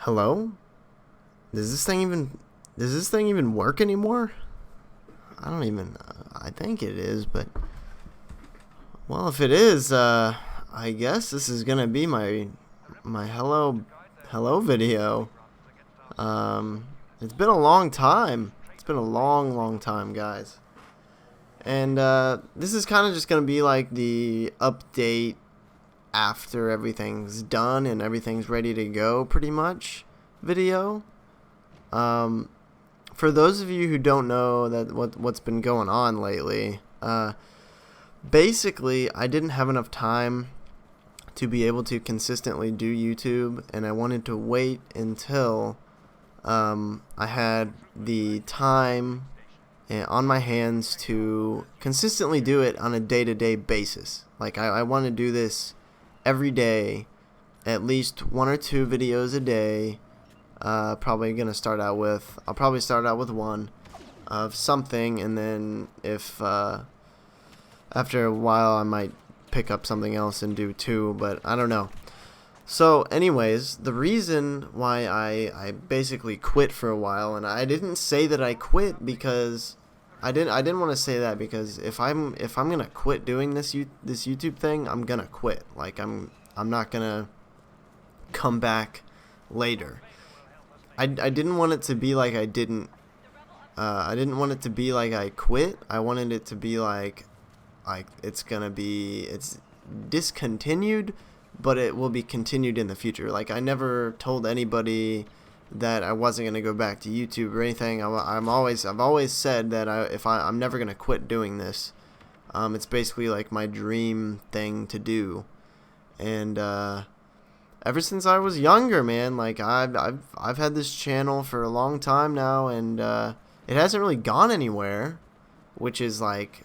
Hello? Does this thing even work anymore? I don't even I think it is, but well, if it is, I guess this is going to be my hello video. Um it's been a long time. It's been a long time, guys. And this is kind of just going to be like the update after everything's done and everything's ready to go pretty much video. Um for those of you who don't know that what's been going on lately, basically I didn't have enough time to be able to consistently do YouTube, and I wanted to wait until I had the time on my hands to consistently do it on a day-to-day basis. Like I want to do this every day, at least one or two videos a day. Probably gonna start out with. I'll probably start out with one of something, and then if after a while I might pick up something else and do two, but I don't know. So, anyways, the reason why I basically quit for a while, and I didn't say that I quit because I didn't want to say that because if I'm gonna quit doing this YouTube thing, I'm gonna quit. Like I'm not gonna come back later. I didn't want it to be like I didn't want it to be like I quit. I wanted it to be like it's discontinued, but it will be continued in the future. Like I never told anybody that I wasn't gonna go back to YouTube or anything. I've always said that I'm never gonna quit doing this. It's basically like my dream thing to do, and ever since I was younger, man, like I've had this channel for a long time now, and it hasn't really gone anywhere, which is like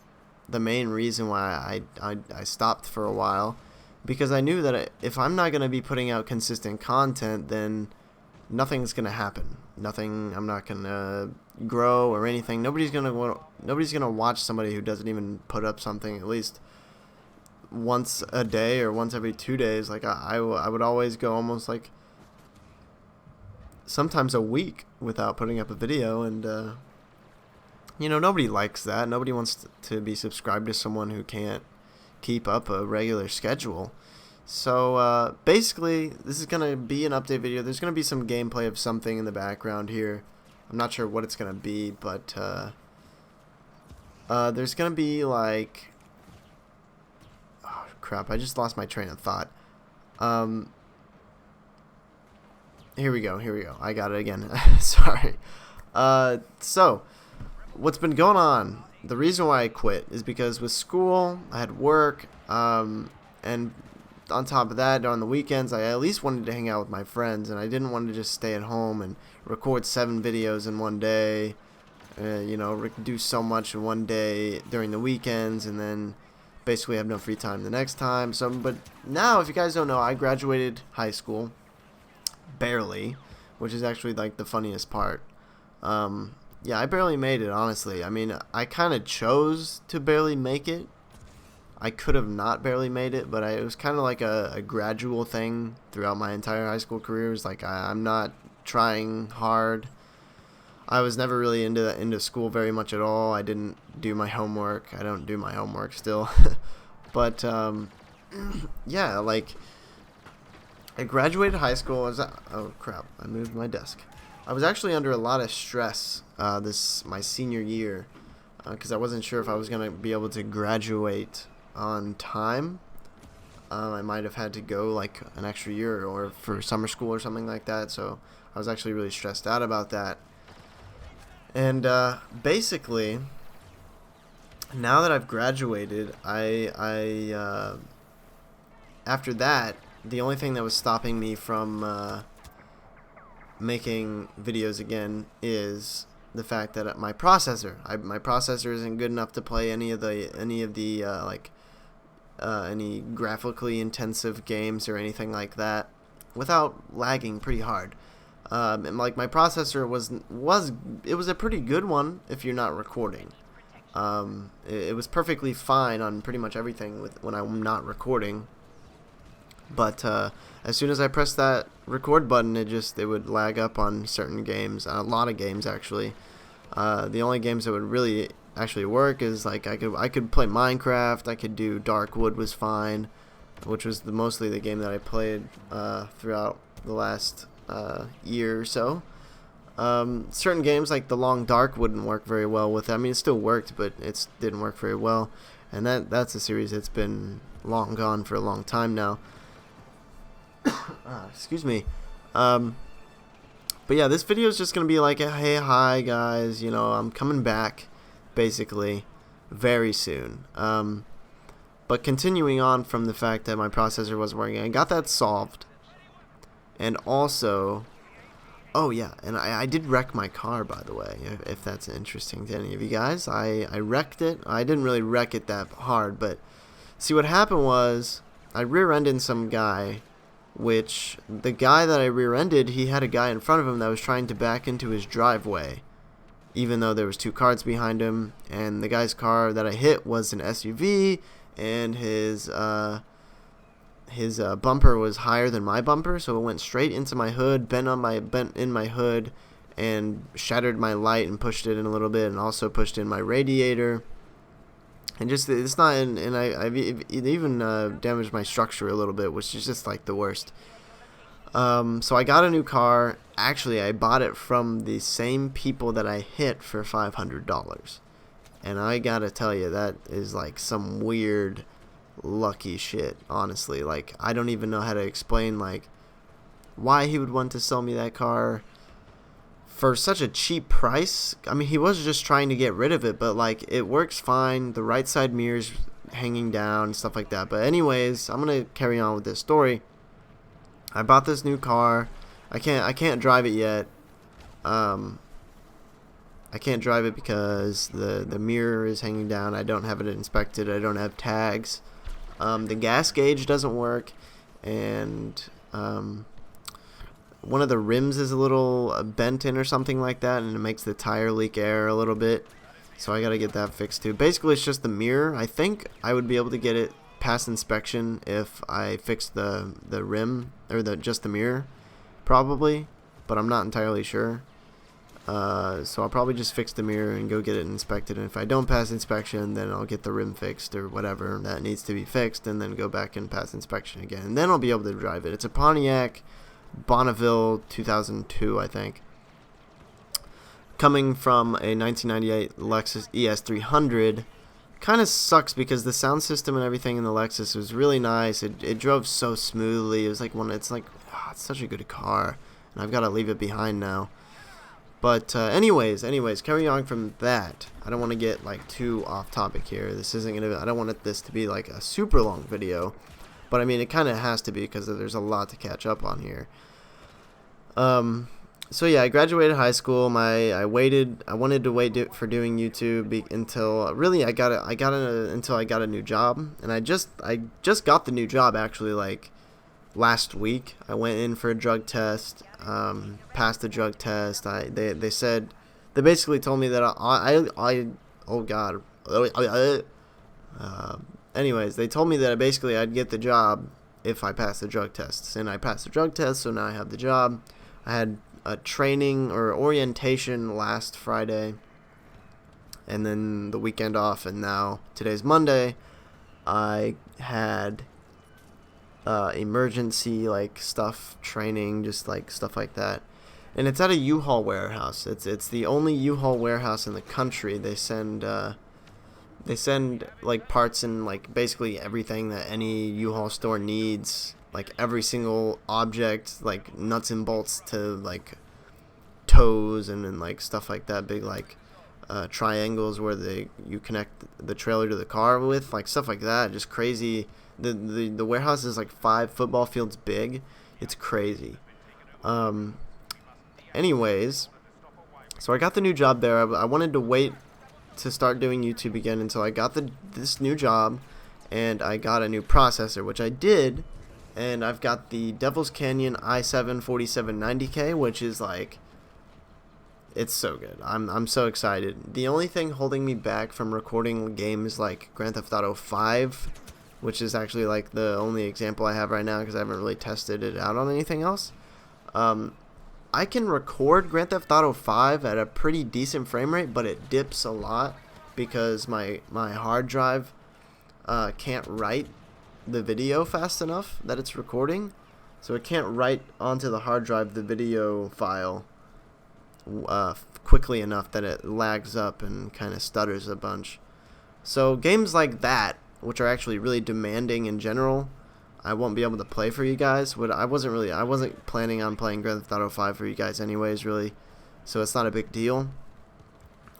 the main reason why I stopped for a while, because I knew that if I'm not gonna be putting out consistent content, then nothing's gonna happen. I'm not gonna grow or anything. Nobody's gonna watch somebody who doesn't even put up something at least once a day or once every 2 days. Like I would always go almost like sometimes a week without putting up a video, and nobody likes that. Nobody wants to be subscribed to someone who can't keep up a regular schedule. So basically this is gonna be an update video. There's gonna be some gameplay of something in the background here. I'm not sure what it's gonna be, but there's gonna be like, crap, I just lost my train of thought. Here we go. I got it again. Sorry. So, what's been going on? The reason why I quit is because with school, I had work, and on top of that, on the weekends, I at least wanted to hang out with my friends, and I didn't want to just stay at home and record 7 videos in one day, do so much in one day during the weekends, and then basically have no free time the next time. So, but now, if you guys don't know, I graduated high school, barely, which is actually like the funniest part. Yeah, I barely made it, honestly. I mean, I kind of chose to barely make it. I could have not barely made it, but it was kind of like a gradual thing throughout my entire high school career. It was like I'm not trying hard. I was never really into school very much at all. I didn't do my homework. I don't do my homework still. But yeah, like I graduated high school. Oh crap! I moved my desk. I was actually under a lot of stress my senior year, because I wasn't sure if I was gonna be able to graduate on time. I might have had to go like an extra year or for summer school or something like that. So I was actually really stressed out about that. And basically, now that I've graduated, I after that, the only thing that was stopping me from making videos again is the fact that my processor isn't good enough to play any of the any graphically intensive games or anything like that without lagging pretty hard. And like my processor was a pretty good one if you're not recording. It was perfectly fine on pretty much everything when I'm not recording. But as soon as I pressed that record button, it would lag up on certain games, a lot of games actually. The only games that would really actually work is like I could play Minecraft, I could do Darkwood was fine, which was mostly the game that I played throughout the last year or so. Certain games like The Long Dark wouldn't work very well with it. I mean, it still worked, but it didn't work very well. And that's a series that's been long gone for a long time now. Excuse me. But yeah, this video is just going to be like, hey, hi guys, you know, I'm coming back, basically, very soon. But continuing on from the fact that my processor wasn't working, I got that solved. And also, oh yeah, and I did wreck my car, by the way, if that's interesting to any of you guys. I wrecked it. I didn't really wreck it that hard, but see, what happened was I rear-ended some guy, which the guy that I rear-ended, he had a guy in front of him that was trying to back into his driveway, even though there was 2 cars behind him, and the guy's car that I hit was an SUV, and his bumper was higher than my bumper, so it went straight into my hood, bent in my hood, and shattered my light and pushed it in a little bit, and also pushed in my radiator. And just, it's not, and it even damaged my structure a little bit, which is just like the worst. So I got a new car. Actually, I bought it from the same people that I hit for $500. And I gotta tell you, that is like some weird lucky shit, honestly. Like, I don't even know how to explain like why he would want to sell me that car for such a cheap price. I mean, he was just trying to get rid of it, but like, it works fine. The right side mirror's hanging down and stuff like that. But anyways, I'm gonna carry on with this story. I bought this new car. I can't drive it yet. I can't drive it because the mirror is hanging down. I don't have it inspected. I don't have tags. The gas gauge doesn't work, and one of the rims is a little bent in or something like that, and it makes the tire leak air a little bit. So I gotta get that fixed too. Basically, it's just the mirror. I think I would be able to get it past inspection if I fix the rim, or just the mirror, probably, but I'm not entirely sure. So I'll probably just fix the mirror and go get it inspected, and if I don't pass inspection, then I'll get the rim fixed or whatever that needs to be fixed, and then go back and pass inspection again, and then I'll be able to drive it. It's a Pontiac Bonneville 2002, I think, coming from a 1998 Lexus ES300. Kind of sucks because the sound system and everything in the Lexus was really nice. It drove so smoothly. It was like it's such a good car, and I've got to leave it behind now. But anyways, carry on from that. I don't want to get like too off topic here. This isn't gonna. I don't want this to be like a super long video, but I mean, it kind of has to be because there's a lot to catch up on here. So yeah, I graduated high school. I wanted to wait for doing YouTube until until I got a new job, and I just got the new job actually, like last week. I went in for a drug test, passed the drug test. They basically told me that oh god. Anyways, they told me that basically I'd get the job if I passed the drug tests, and I passed the drug test, so now I have the job. I had a training or orientation last Friday, and then the weekend off, and now today's Monday. I had emergency like stuff training, just like stuff like that, and it's at a U-Haul warehouse. It's the only U-Haul warehouse in the country. They send like parts and like basically everything that any U-Haul store needs, like every single object, like nuts and bolts to like tows and like stuff like that, big like triangles where you connect the trailer to the car with, like stuff like that. Just crazy. The warehouse is like 5 football fields big. It's crazy. Anyways, so I got the new job there. I wanted to wait to start doing YouTube again until I got this new job, and I got a new processor, which I did, and I've got the Devil's Canyon i7 4790K, which is like, it's so good. I'm so excited. The only thing holding me back from recording games like Grand Theft Auto 5 which is actually like the only example I have right now because I haven't really tested it out on anything else. I can record Grand Theft Auto 5 at a pretty decent frame rate, but it dips a lot because my hard drive can't write the video fast enough that it's recording. So it can't write onto the hard drive the video file quickly enough that it lags up and kind of stutters a bunch. So games like that, which are actually really demanding in general, I won't be able to play for you guys. I wasn't planning on playing Grand Theft Auto 5 for you guys anyways, really. So it's not a big deal.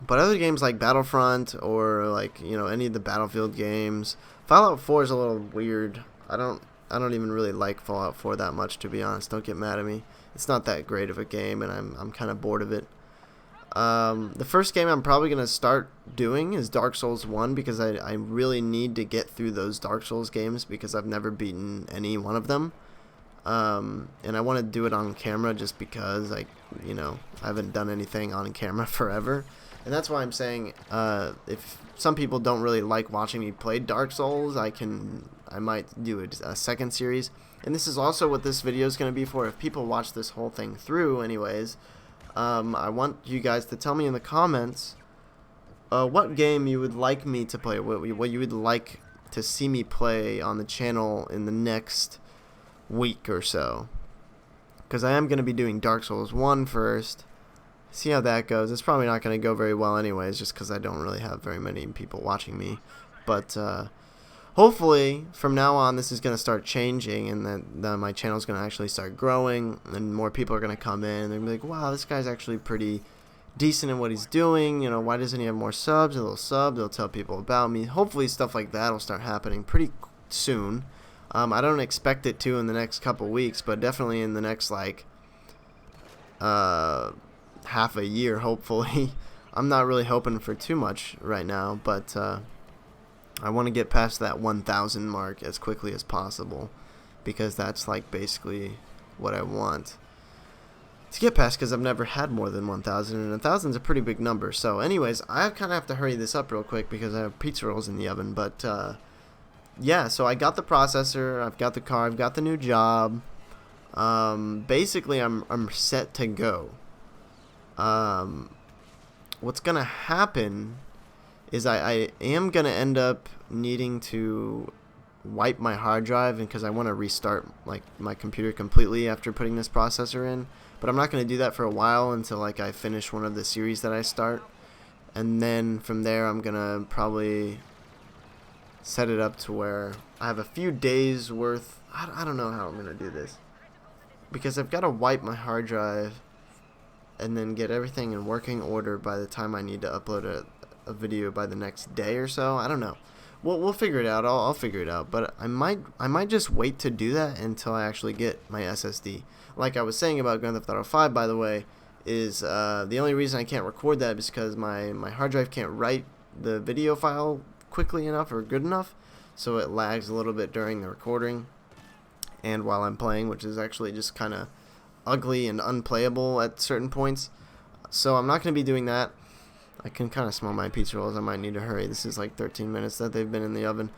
But other games like Battlefront or like, you know, any of the Battlefield games, Fallout 4 is a little weird. I don't even really like Fallout 4 that much, to be honest. Don't get mad at me. It's not that great of a game, and I'm kind of bored of it. The first game I'm probably going to start doing is Dark Souls 1 because I really need to get through those Dark Souls games because I've never beaten any one of them. And I want to do it on camera just because I haven't done anything on camera forever. And that's why I'm saying if some people don't really like watching me play Dark Souls, I might do a second series. And this is also what this video is going to be for. If people watch this whole thing through anyways, I want you guys to tell me in the comments what game you would like me to play, what you would like to see me play on the channel in the next week or so. Because I am going to be doing Dark Souls 1 first. See how that goes. It's probably not going to go very well anyways, just because I don't really have very many people watching me. But hopefully, from now on, this is going to start changing, and that my channel is going to actually start growing, and more people are going to come in, and they're going to be like, wow, this guy's actually pretty decent in what he's doing. You know, why doesn't he have more subs? A little sub, they'll tell people about me. Hopefully, stuff like that will start happening pretty soon. I don't expect it to in the next couple weeks, but definitely in the next, like, half a year, hopefully. I'm not really hoping for too much right now, but I want to get past that 1,000 mark as quickly as possible, because that's like basically what I want to get past, because I've never had more than 1,000, and 1,000 is a pretty big number. So anyways, I kind of have to hurry this up real quick because I have pizza rolls in the oven. But yeah, so I got the processor, I've got the car, I've got the new job. Basically I'm set to go. What's gonna happen is I am gonna end up needing to wipe my hard drive, and because I want to restart like my computer completely after putting this processor in, but I'm not gonna do that for a while until like I finish one of the series that I start, and then from there I'm gonna probably set it up to where I have a few days worth. I don't know how I'm gonna do this, because I've got to wipe my hard drive and then get everything in working order by the time I need to upload a video by the next day or so. I don't know. We'll figure it out. I'll figure it out. But I might just wait to do that until I actually get my SSD. Like I was saying about Grand Theft Auto 5, by the way, is the only reason I can't record that is because my hard drive can't write the video file quickly enough or good enough, so it lags a little bit during the recording and while I'm playing, which is actually just kind of ugly and unplayable at certain points. So I'm not going to be doing that. I can kind of smell my pizza rolls. I might need to hurry. This is like 13 minutes that they've been in the oven.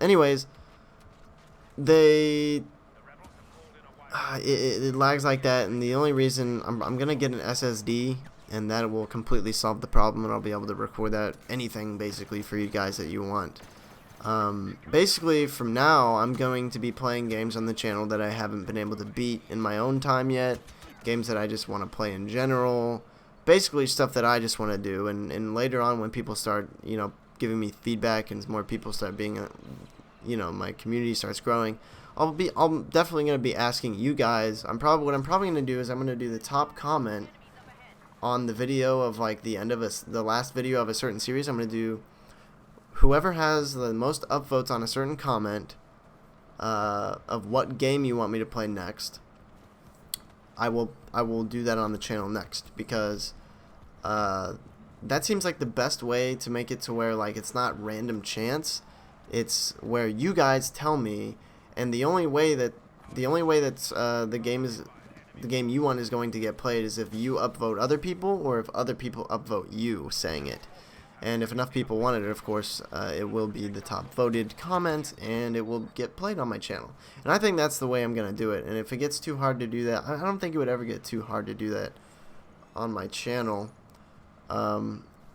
Anyways, it lags like that, and the only reason I'm going to get an SSD, and that will completely solve the problem, and I'll be able to record that anything basically for you guys that you want. Basically, from now, I'm going to be playing games on the channel that I haven't been able to beat in my own time yet, games that I just want to play in general, basically stuff that I just want to do, and later on when people start, giving me feedback and more people start being, my community starts growing, I'm definitely going to be asking you guys. What I'm probably going to do is I'm going to do the top comment on the video of like the end of the last video of a certain series. I'm going to do whoever has the most upvotes on a certain comment of what game you want me to play next. I will do that on the channel next, because that seems like the best way to make it to where like it's not random chance. It's where you guys tell me, and the only way that the game you want is going to get played is if you upvote other people, or if other people upvote you saying it. And if enough people wanted it, of course, it will be the top voted comment, and it will get played on my channel. And I think that's the way I'm going to do it. And if it gets too hard to do that, I don't think it would ever get too hard to do that on my channel.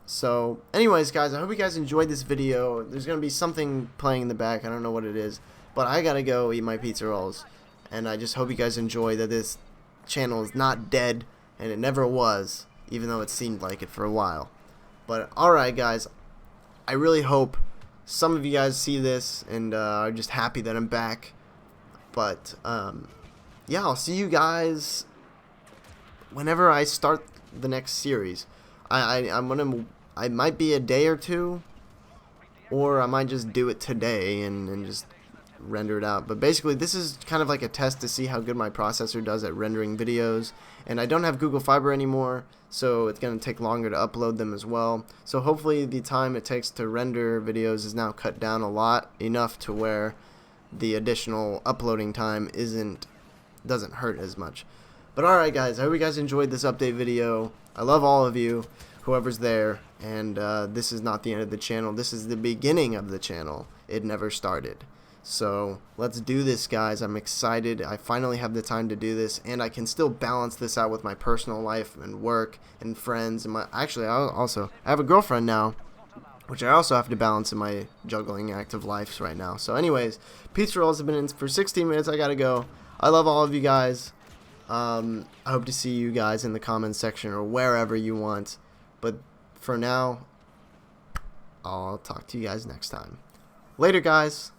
So anyways, guys, I hope you guys enjoyed this video. There's going to be something playing in the back. I don't know what it is. But I got to go eat my pizza rolls. And I just hope you guys enjoy that this channel is not dead. And it never was, even though it seemed like it for a while. But alright, guys, I really hope some of you guys see this and are just happy that I'm back. But yeah, I'll see you guys whenever I start the next series. I might be a day or two, or I might just do it today and just render it out. But basically, this is kind of like a test to see how good my processor does at rendering videos. And I don't have Google Fiber anymore, so it's going to take longer to upload them as well. So hopefully the time it takes to render videos is now cut down a lot, enough to where the additional uploading time doesn't hurt as much. But alright, guys, I hope you guys enjoyed this update video. I love all of you, whoever's there, and this is not the end of the channel. This is the beginning of the channel. It never started. So let's do this, guys. I'm excited. I finally have the time to do this, and I can still balance this out with my personal life and work and friends. And I have a girlfriend now, which I also have to balance in my juggling active lives right now. So anyways, pizza rolls have been in for 16 minutes. I gotta go. I love all of you guys. I hope to see you guys in the comments section or wherever you want. But for now, I'll talk to you guys next time. Later, guys.